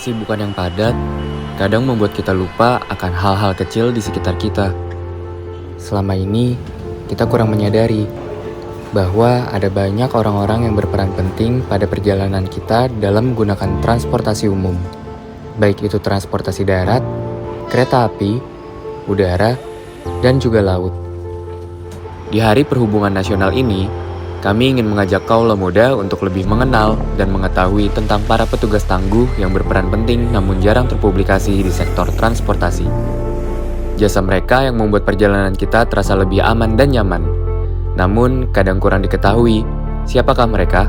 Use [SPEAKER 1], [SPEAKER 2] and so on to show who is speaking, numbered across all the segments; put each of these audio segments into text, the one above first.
[SPEAKER 1] Kesibukan yang padat kadang membuat kita lupa akan hal-hal kecil di sekitar kita. Selama ini, kita kurang menyadari bahwa ada banyak orang-orang yang berperan penting pada perjalanan kita dalam menggunakan transportasi umum, baik itu transportasi darat, kereta api, udara, dan juga laut. Di Hari Perhubungan Nasional ini, kami ingin mengajak kaula muda untuk lebih mengenal dan mengetahui tentang para petugas tangguh yang berperan penting namun jarang terpublikasi di sektor transportasi. Jasa mereka yang membuat perjalanan kita terasa lebih aman dan nyaman. Namun, kadang kurang diketahui siapakah mereka.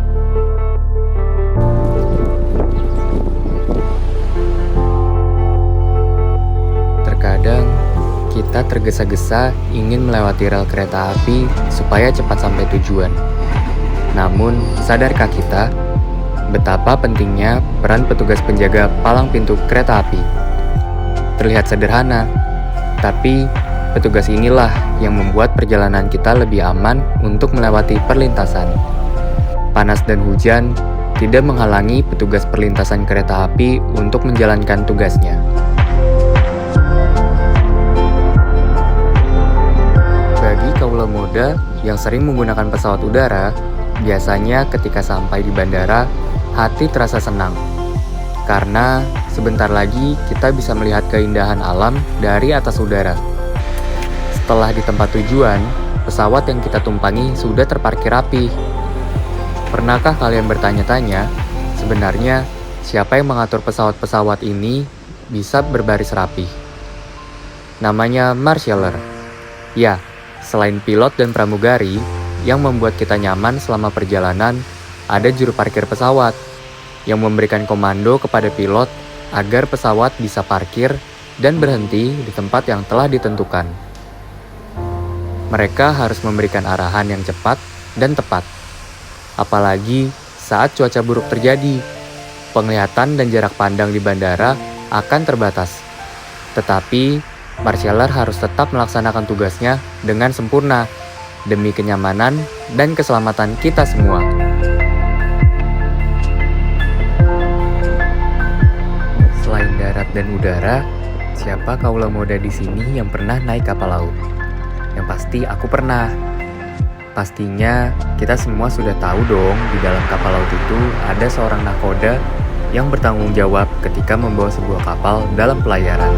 [SPEAKER 1] Terkadang, kita tergesa-gesa ingin melewati rel kereta api supaya cepat sampai tujuan. Namun, sadarkah kita betapa pentingnya peran petugas penjaga palang pintu kereta api? Terlihat sederhana, tapi petugas inilah yang membuat perjalanan kita lebih aman untuk melewati perlintasan. Panas dan hujan tidak menghalangi petugas perlintasan kereta api untuk menjalankan tugasnya. Bagi kaula muda yang sering menggunakan pesawat udara, biasanya ketika sampai di bandara, hati terasa senang. Karena sebentar lagi kita bisa melihat keindahan alam dari atas udara. Setelah di tempat tujuan, pesawat yang kita tumpangi sudah terparkir rapi. Pernahkah kalian bertanya-tanya, sebenarnya siapa yang mengatur pesawat-pesawat ini bisa berbaris rapi? Namanya marshaller. Ya, selain pilot dan pramugari, yang membuat kita nyaman selama perjalanan, ada juru parkir pesawat yang memberikan komando kepada pilot agar pesawat bisa parkir dan berhenti di tempat yang telah ditentukan. Mereka harus memberikan arahan yang cepat dan tepat. Apalagi saat cuaca buruk terjadi, penglihatan dan jarak pandang di bandara akan terbatas. Tetapi, marshaller harus tetap melaksanakan tugasnya dengan sempurna demi kenyamanan dan keselamatan kita semua. Selain darat dan udara, siapa kaula muda di sini yang pernah naik kapal laut? Yang pasti aku pernah. Pastinya kita semua sudah tahu dong, di dalam kapal laut itu ada seorang nahkoda yang bertanggung jawab ketika membawa sebuah kapal dalam pelayaran.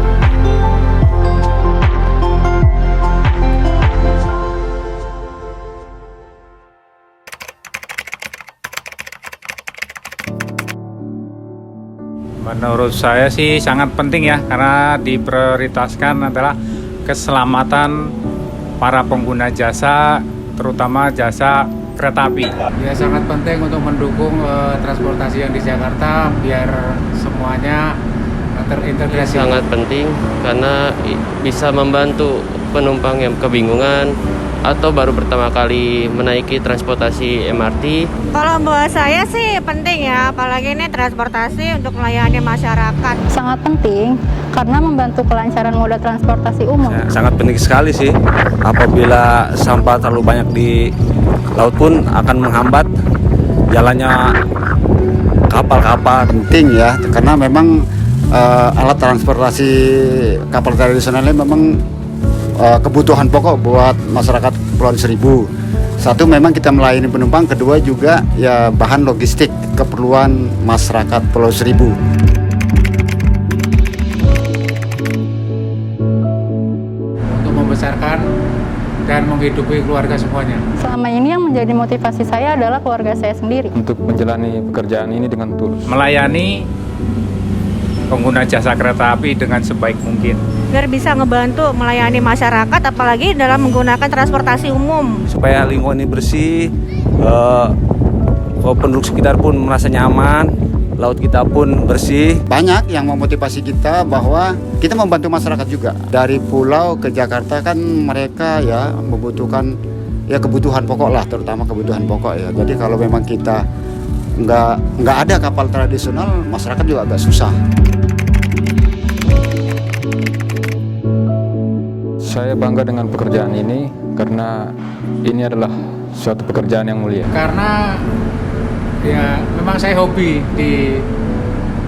[SPEAKER 2] Menurut saya sih sangat penting ya, karena diprioritaskan adalah keselamatan para pengguna jasa, terutama jasa kereta api.
[SPEAKER 3] Ya, sangat penting untuk mendukung transportasi yang di Jakarta biar semuanya terintegrasi.
[SPEAKER 4] Sangat penting karena bisa membantu penumpang yang kebingungan atau baru pertama kali menaiki transportasi MRT.
[SPEAKER 5] Kalau buat saya sih penting ya, apalagi ini transportasi untuk melayani masyarakat.
[SPEAKER 6] Sangat penting karena membantu kelancaran moda transportasi umum.
[SPEAKER 7] Sangat penting sekali sih. Apabila sampah terlalu banyak di laut pun akan menghambat jalannya kapal-kapal.
[SPEAKER 8] Penting ya, karena memang alat transportasi kapal tradisional ini memang kebutuhan pokok buat masyarakat Kepulauan Seribu. Satu, memang kita melayani penumpang. Kedua juga ya bahan logistik keperluan masyarakat Pulau Seribu.
[SPEAKER 3] Untuk membesarkan dan menghidupi keluarga semuanya.
[SPEAKER 6] Selama ini yang menjadi motivasi saya adalah keluarga saya sendiri.
[SPEAKER 9] Untuk menjalani pekerjaan ini dengan tulus.
[SPEAKER 2] Melayani pengguna jasa kereta api dengan sebaik mungkin.
[SPEAKER 5] Biar bisa ngebantu melayani masyarakat, apalagi dalam menggunakan transportasi umum.
[SPEAKER 7] Supaya lingkungan ini bersih, penduduk sekitar pun merasa nyaman, laut kita pun bersih.
[SPEAKER 8] Banyak yang memotivasi kita bahwa kita membantu masyarakat juga. Dari pulau ke Jakarta kan mereka ya membutuhkan ya kebutuhan pokok lah, terutama kebutuhan pokok ya. Jadi kalau memang kita nggak ada kapal tradisional, masyarakat juga agak susah.
[SPEAKER 9] Saya bangga dengan pekerjaan ini karena ini adalah suatu pekerjaan yang mulia.
[SPEAKER 3] Karena ya memang saya hobi di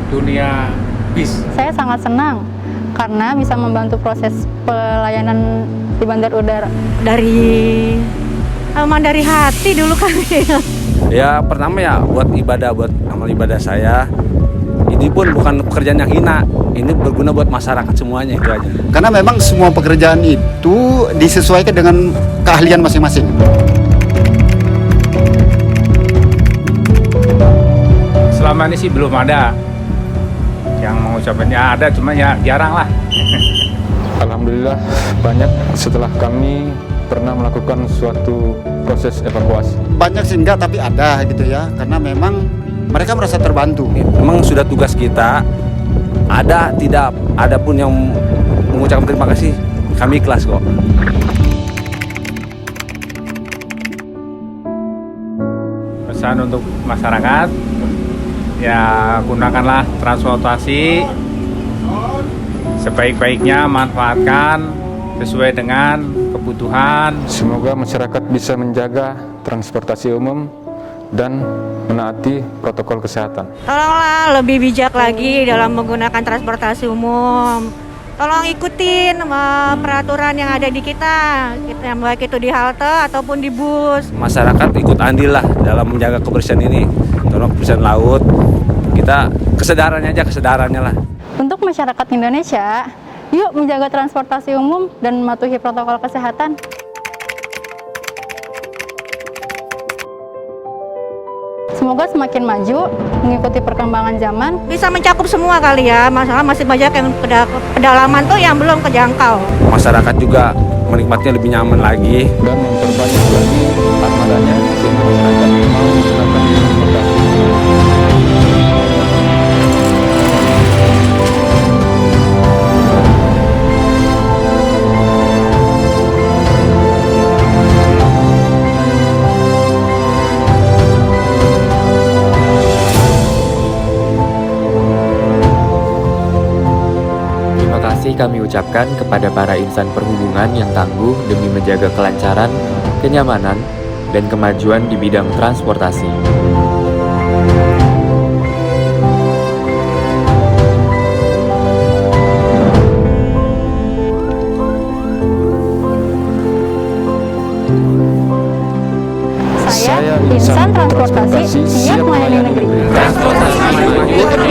[SPEAKER 3] dunia bis.
[SPEAKER 6] Saya sangat senang karena bisa membantu proses pelayanan di bandar udara.
[SPEAKER 5] Emang dari hati dulu kali ya.
[SPEAKER 7] Ya pertama ya buat ibadah, buat amal ibadah saya. Ini pun bukan pekerjaan yang hina, ini berguna buat masyarakat semuanya, itu aja.
[SPEAKER 8] Karena memang semua pekerjaan itu disesuaikan dengan keahlian masing-masing.
[SPEAKER 2] Selama ini sih belum ada yang mengucapkannya, ada cuma ya jarang lah.
[SPEAKER 9] Alhamdulillah banyak setelah kami pernah melakukan suatu proses evakuasi.
[SPEAKER 8] Banyak sih enggak, tapi ada gitu ya. Karena memang mereka merasa terbantu.
[SPEAKER 7] Memang sudah tugas kita, ada tidak ada pun yang mengucapkan terima kasih, kami ikhlas kok.
[SPEAKER 2] Pesan untuk masyarakat, ya gunakanlah transportasi sebaik-baiknya, manfaatkan sesuai dengan kebutuhan.
[SPEAKER 9] Semoga masyarakat bisa menjaga transportasi umum dan menaati protokol kesehatan.
[SPEAKER 5] Tolonglah lebih bijak lagi dalam menggunakan transportasi umum. Tolong ikutin peraturan yang ada di kita, baik itu di halte ataupun di bus.
[SPEAKER 7] Masyarakat ikut andil lah dalam menjaga kebersihan ini, terutama kebersihan laut. Kita kesadarannya lah.
[SPEAKER 6] Untuk masyarakat Indonesia, yuk menjaga transportasi umum dan mematuhi protokol kesehatan. Semoga semakin maju, mengikuti perkembangan zaman.
[SPEAKER 5] Bisa mencakup semua kali ya, masalah masih banyak yang pedalaman tuh yang belum kejangkau.
[SPEAKER 7] Masyarakat juga menikmatinya lebih nyaman lagi.
[SPEAKER 9] Dan memperbanyak lagi armadanya sehingga masyarakat mau menggunakan transportasi.
[SPEAKER 1] Terima kasih kami ucapkan kepada para insan perhubungan yang tangguh demi menjaga kelancaran, kenyamanan, dan kemajuan di bidang transportasi.
[SPEAKER 6] Saya insan transportasi siap melayani negeri.
[SPEAKER 7] Transportasi